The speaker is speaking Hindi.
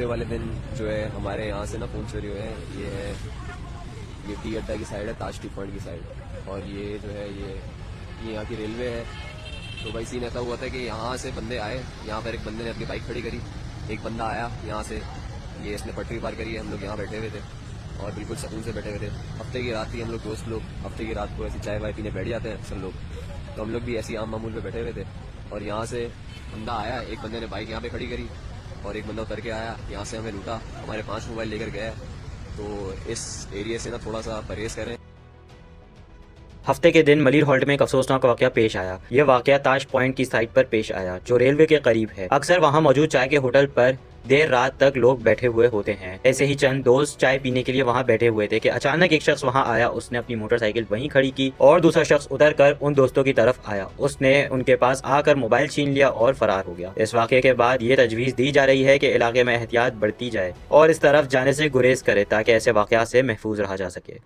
हफ्ते वाले दिन जो है हमारे यहाँ से ना फ़ोन चोरी हुए हैं। ये टी अड्डा की साइड है, ताज टी पॉइंट की साइड, और ये जो है ये यहाँ की रेलवे है। तो भाई सीन ऐसा हुआ था कि यहाँ से बंदे आए, यहाँ पर एक बंदे ने अपनी बाइक खड़ी करी, एक बंदा आया यहाँ से, ये इसने पटरी पार करी है, हम लोग यहाँ बैठे हुए थे और बिल्कुल सुकून से बैठे हुए थे। हफ्ते की रात थी, हम लोग दोस्त लोग हफ्ते की रात को ऐसी चाय वाय पीने बैठ जाते हैं सब लोग, तो हम लोग भी ऐसी आम मामूल पे बैठे हुए थे। और यहाँ से बंदा आया, एक बंदे ने बाइक यहाँ पे खड़ी करी और एक बंदा उतर के आया, यहाँ से हमें लूटा, हमारे 5 मोबाइल लेकर गया। तो इस एरिया से ना थोड़ा सा परहेज करें। हफ्ते के दिन मलिर हॉल्ट में एक अफसोसनाक वाकया पेश आया। यह वाकया ताज पॉइंट की साइट पर पेश आया, जो रेलवे के करीब है। अक्सर वहां मौजूद चाय के होटल पर देर रात तक लोग बैठे हुए होते हैं। ऐसे ही चंद दोस्त चाय पीने के लिए वहां बैठे हुए थे कि अचानक एक शख्स वहां आया। उसने अपनी मोटरसाइकिल वहीं खड़ी की और दूसरा शख्स उतर कर उन दोस्तों की तरफ आया। उसने उनके पास आकर मोबाइल छीन लिया और फरार हो गया। इस वाकये के बाद ये तजवीज़ दी जा रही है कि इलाके में एहतियात बढ़ती जाए और इस तरफ जाने से गुरेज करे ताकि ऐसे वाकयात से महफूज रहा जा सके।